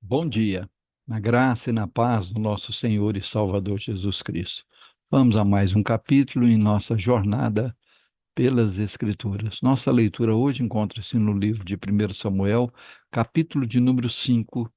Bom dia, na graça e na paz do nosso Senhor e Salvador Jesus Cristo. Vamos a mais um capítulo em nossa jornada pelas Escrituras. Nossa leitura hoje encontra-se no livro de 1 Samuel, capítulo de número 5,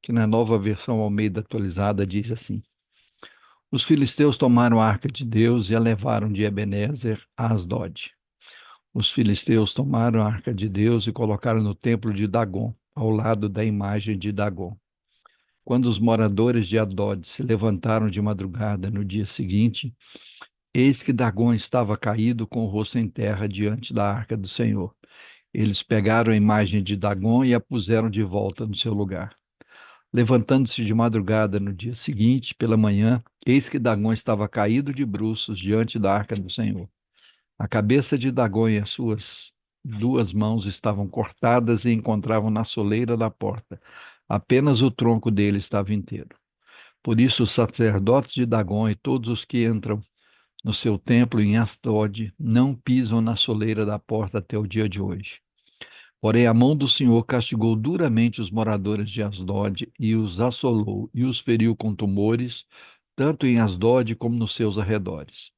que na nova versão Almeida atualizada diz assim: Os filisteus tomaram a arca de Deus e a levaram de Ebenezer a Asdod. Os filisteus tomaram a arca de Deus e colocaram no templo de Dagom, ao lado da imagem de Dagom. Quando os moradores de Adod se levantaram de madrugada no dia seguinte, eis que Dagom estava caído com o rosto em terra diante da arca do Senhor. Eles pegaram a imagem de Dagom e a puseram de volta no seu lugar. Levantando-se de madrugada no dia seguinte, pela manhã, eis que Dagom estava caído de bruços diante da arca do Senhor. A cabeça de Dagom e as suas duas mãos estavam cortadas e encontravam na soleira da porta. Apenas o tronco dele estava inteiro. Por isso, os sacerdotes de Dagom e todos os que entram no seu templo em Asdod não pisam na soleira da porta até o dia de hoje. Porém, a mão do Senhor castigou duramente os moradores de Asdod e os assolou e os feriu com tumores, tanto em Asdod como nos seus arredores.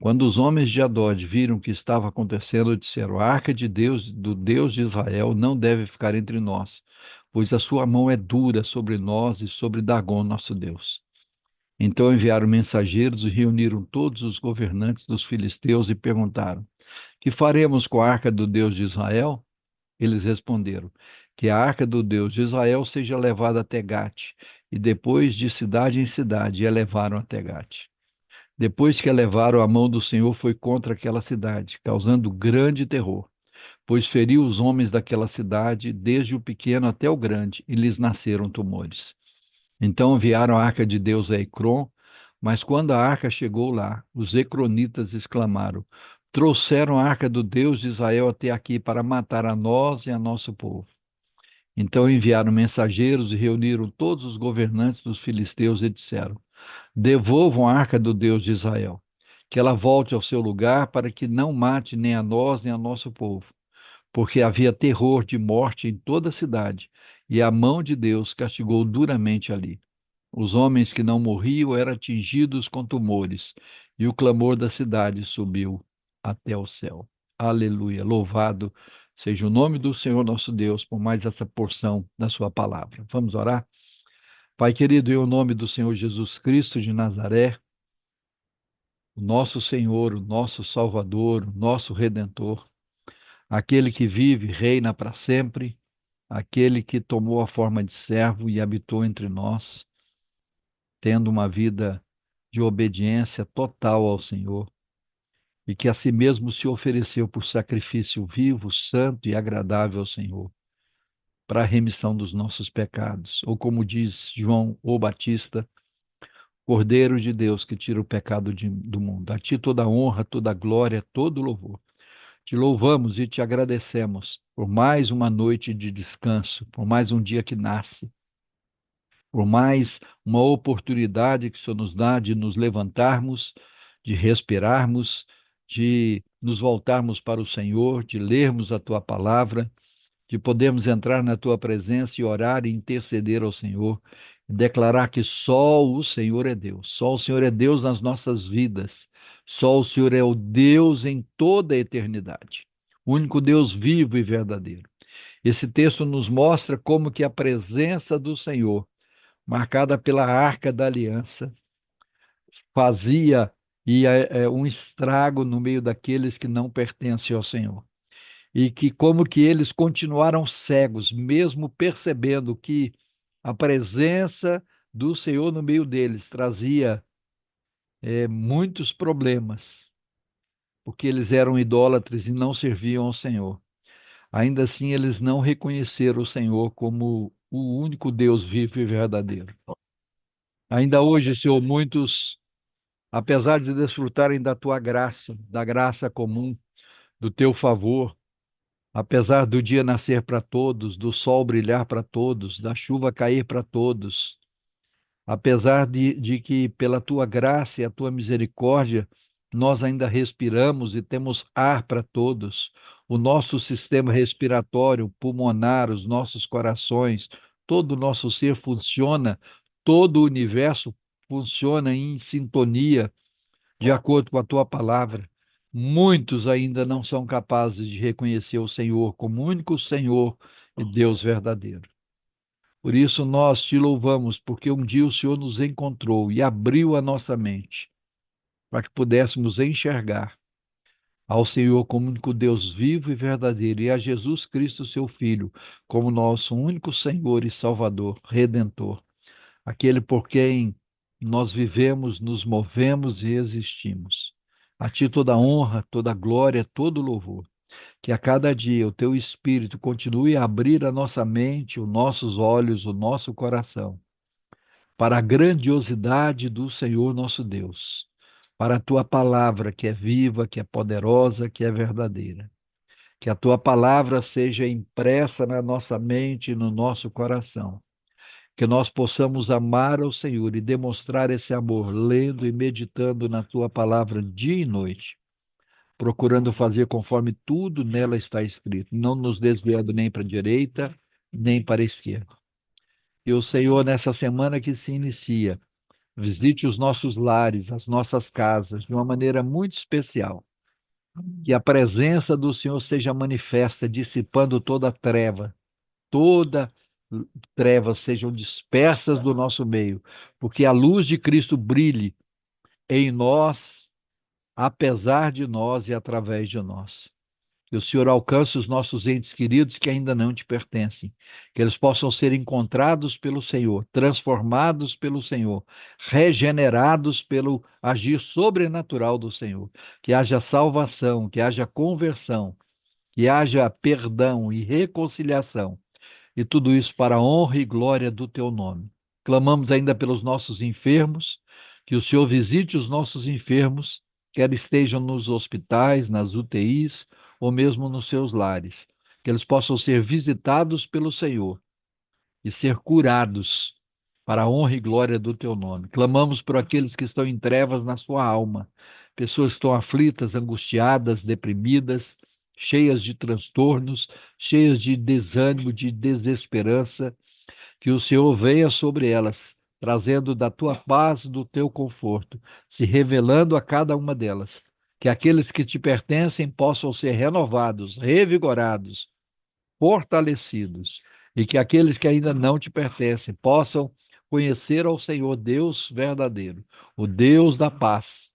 Quando os homens de Adod viram o que estava acontecendo, disseram: A arca de Deus, do Deus de Israel, não deve ficar entre nós, pois a sua mão é dura sobre nós e sobre Dagom, nosso Deus. Então enviaram mensageiros e reuniram todos os governantes dos filisteus e perguntaram: Que faremos com a arca do Deus de Israel? Eles responderam: Que a arca do Deus de Israel seja levada até Gate, e depois de cidade em cidade, e a levaram até Gate. Depois que a levaram, a mão do Senhor foi contra aquela cidade, causando grande terror, pois feriu os homens daquela cidade, desde o pequeno até o grande, e lhes nasceram tumores. Então enviaram a arca de Deus a Ecrom, mas quando a arca chegou lá, os ecronitas exclamaram: Trouxeram a arca do Deus de Israel até aqui para matar a nós e a nosso povo. Então enviaram mensageiros e reuniram todos os governantes dos filisteus e disseram: Devolvam a arca do Deus de Israel, que ela volte ao seu lugar para que não mate nem a nós nem a nosso povo, porque havia terror de morte em toda a cidade, e a mão de Deus castigou duramente ali. Os homens que não morriam eram atingidos com tumores, e o clamor da cidade subiu até o céu. Aleluia! Louvado seja o nome do Senhor nosso Deus por mais essa porção da sua palavra. Vamos orar? Pai querido, em o nome do Senhor Jesus Cristo de Nazaré, o nosso Senhor, o nosso Salvador, o nosso Redentor, aquele que vive e reina para sempre, aquele que tomou a forma de servo e habitou entre nós, tendo uma vida de obediência total ao Senhor, e que a si mesmo se ofereceu por sacrifício vivo, santo e agradável ao Senhor, para a remissão dos nossos pecados. Ou como diz João o Batista, Cordeiro de Deus que tira o pecado do mundo. A ti toda a honra, toda a glória, todo o louvor. Te louvamos e te agradecemos por mais uma noite de descanso, por mais um dia que nasce, por mais uma oportunidade que o Senhor nos dá de nos levantarmos, de respirarmos, de nos voltarmos para o Senhor, de lermos a tua palavra, de podermos entrar na tua presença e orar e interceder ao Senhor, e declarar que só o Senhor é Deus, só o Senhor é Deus nas nossas vidas, só o Senhor é o Deus em toda a eternidade, o único Deus vivo e verdadeiro. Esse texto nos mostra como que a presença do Senhor, marcada pela Arca da Aliança, fazia um estrago no meio daqueles que não pertencem ao Senhor. E que como que eles continuaram cegos, mesmo percebendo que a presença do Senhor no meio deles trazia muitos problemas, porque eles eram idólatras e não serviam ao Senhor. Ainda assim, eles não reconheceram o Senhor como o único Deus vivo e verdadeiro. Ainda hoje, Senhor, muitos, apesar de desfrutarem da tua graça, da graça comum, do teu favor, apesar do dia nascer para todos, do sol brilhar para todos, da chuva cair para todos, apesar de que pela tua graça e a tua misericórdia nós ainda respiramos e temos ar para todos, o nosso sistema respiratório, pulmonar, os nossos corações, todo o nosso ser funciona, todo o universo funciona em sintonia, de acordo com a tua palavra. Muitos ainda não são capazes de reconhecer o Senhor como único Senhor e Deus verdadeiro. Por isso nós te louvamos, porque um dia o Senhor nos encontrou e abriu a nossa mente para que pudéssemos enxergar ao Senhor como único Deus vivo e verdadeiro e a Jesus Cristo, seu Filho, como nosso único Senhor e Salvador, Redentor, aquele por quem nós vivemos, nos movemos e existimos. A ti toda honra, toda glória, todo louvor. Que a cada dia o teu Espírito continue a abrir a nossa mente, os nossos olhos, o nosso coração, para a grandiosidade do Senhor nosso Deus, para a tua palavra que é viva, que é poderosa, que é verdadeira. Que a tua palavra seja impressa na nossa mente e no nosso coração. Que nós possamos amar ao Senhor e demonstrar esse amor, lendo e meditando na tua palavra dia e noite, procurando fazer conforme tudo nela está escrito, não nos desviando nem para a direita, nem para a esquerda. E o Senhor, nessa semana que se inicia, visite os nossos lares, as nossas casas, de uma maneira muito especial. Que a presença do Senhor seja manifesta, dissipando toda treva sejam dispersas do nosso meio, porque a luz de Cristo brilhe em nós, apesar de nós e através de nós. Que o Senhor alcance os nossos entes queridos que ainda não te pertencem, que eles possam ser encontrados pelo Senhor, transformados pelo Senhor, regenerados pelo agir sobrenatural do Senhor, que haja salvação, que haja conversão, que haja perdão e reconciliação, e tudo isso para a honra e glória do teu nome. Clamamos ainda pelos nossos enfermos, que o Senhor visite os nossos enfermos, quer estejam nos hospitais, nas UTIs ou mesmo nos seus lares, que eles possam ser visitados pelo Senhor e ser curados para a honra e glória do teu nome. Clamamos por aqueles que estão em trevas na sua alma, pessoas que estão aflitas, angustiadas, deprimidas, cheias de transtornos, cheias de desânimo, de desesperança, que o Senhor venha sobre elas, trazendo da tua paz, do teu conforto, se revelando a cada uma delas. Que aqueles que te pertencem possam ser renovados, revigorados, fortalecidos, e que aqueles que ainda não te pertencem possam conhecer ao Senhor Deus verdadeiro, o Deus da paz,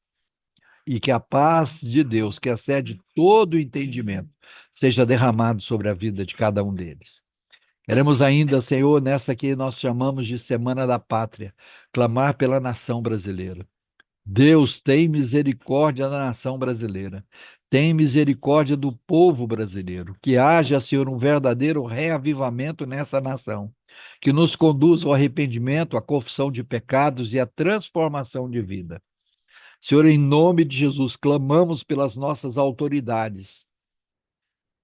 e que a paz de Deus, que excede todo o entendimento, seja derramado sobre a vida de cada um deles. Queremos ainda, Senhor, nesta que nós chamamos de Semana da Pátria, clamar pela nação brasileira. Deus, tem misericórdia da nação brasileira. Tem misericórdia do povo brasileiro. Que haja, Senhor, um verdadeiro reavivamento nessa nação. Que nos conduza ao arrependimento, à confissão de pecados e à transformação de vida. Senhor, em nome de Jesus, clamamos pelas nossas autoridades.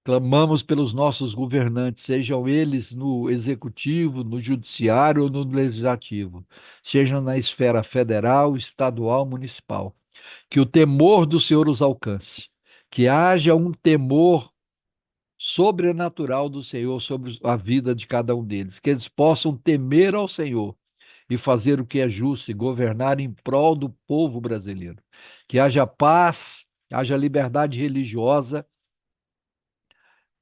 Clamamos pelos nossos governantes, sejam eles no executivo, no judiciário ou no legislativo, sejam na esfera federal, estadual, municipal. Que o temor do Senhor os alcance, que haja um temor sobrenatural do Senhor sobre a vida de cada um deles, que eles possam temer ao Senhor e fazer o que é justo e governar em prol do povo brasileiro. Que haja paz, haja liberdade religiosa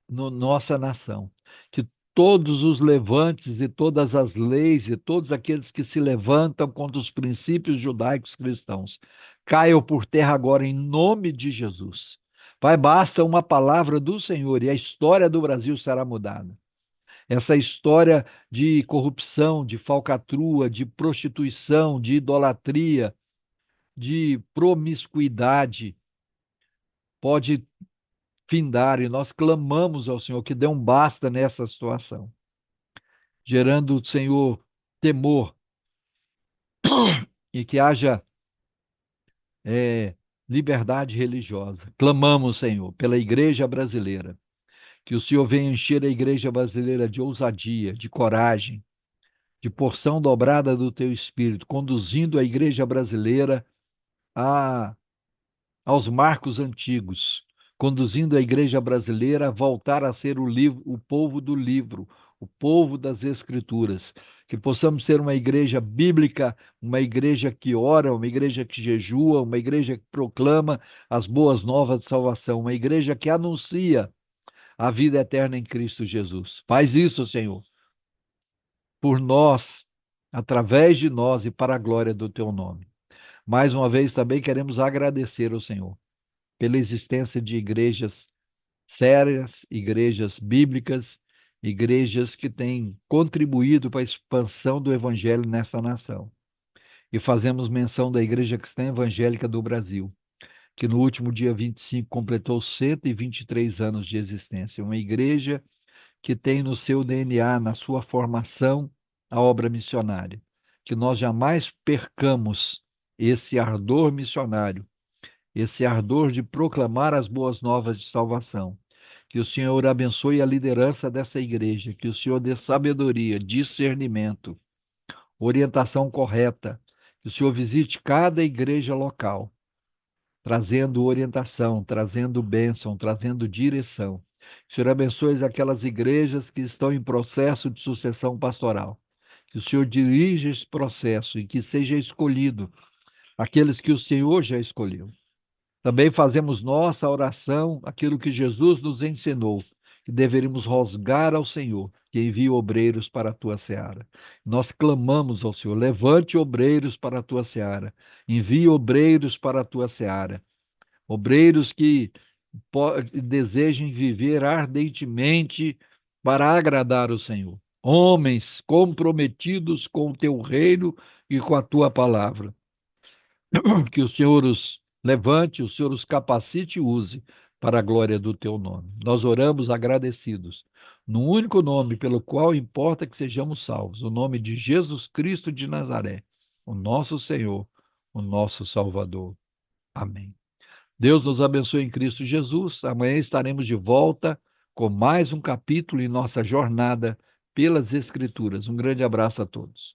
no nossa nação. Que todos os levantes e todas as leis e todos aqueles que se levantam contra os princípios judaicos cristãos caiam por terra agora em nome de Jesus. Pai, basta uma palavra do Senhor e a história do Brasil será mudada. Essa história de corrupção, de falcatrua, de prostituição, de idolatria, de promiscuidade pode findar, e nós clamamos ao Senhor que dê um basta nessa situação, gerando, Senhor, temor e que haja liberdade religiosa. Clamamos, Senhor, pela igreja brasileira, que o Senhor venha encher a igreja brasileira de ousadia, de coragem, de porção dobrada do teu espírito, conduzindo a igreja brasileira a aos marcos antigos, conduzindo a igreja brasileira a voltar a ser o povo do livro, o povo das Escrituras, que possamos ser uma igreja bíblica, uma igreja que ora, uma igreja que jejua, uma igreja que proclama as boas novas de salvação, uma igreja que anuncia a vida eterna em Cristo Jesus. Faz isso, Senhor, por nós, através de nós e para a glória do teu nome. Mais uma vez também queremos agradecer ao Senhor pela existência de igrejas sérias, igrejas bíblicas, igrejas que têm contribuído para a expansão do evangelho nessa nação. E fazemos menção da Igreja Cristã Evangélica do Brasil, que no último dia 25 completou 123 anos de existência. Uma igreja que tem no seu DNA, na sua formação, a obra missionária. Que nós jamais percamos esse ardor missionário, esse ardor de proclamar as boas novas de salvação. Que o Senhor abençoe a liderança dessa igreja, que o Senhor dê sabedoria, discernimento, orientação correta, que o Senhor visite cada igreja local, trazendo orientação, trazendo bênção, trazendo direção. Que o Senhor abençoe aquelas igrejas que estão em processo de sucessão pastoral. Que o Senhor dirija esse processo e que seja escolhido aqueles que o Senhor já escolheu. Também fazemos nossa oração, aquilo que Jesus nos ensinou, que deveríamos rosgar ao Senhor, que envie obreiros para a tua seara. Nós clamamos ao Senhor, levante obreiros para a tua seara, envie obreiros para a tua seara, obreiros que desejem viver ardentemente para agradar o Senhor. Homens comprometidos com o teu reino e com a tua palavra. Que o Senhor os levante, o Senhor os capacite e use para a glória do teu nome. Nós oramos agradecidos, no único nome pelo qual importa que sejamos salvos, o nome de Jesus Cristo de Nazaré, o nosso Senhor, o nosso Salvador. Amém. Deus nos abençoe em Cristo Jesus. Amanhã estaremos de volta com mais um capítulo em nossa jornada pelas Escrituras. Um grande abraço a todos.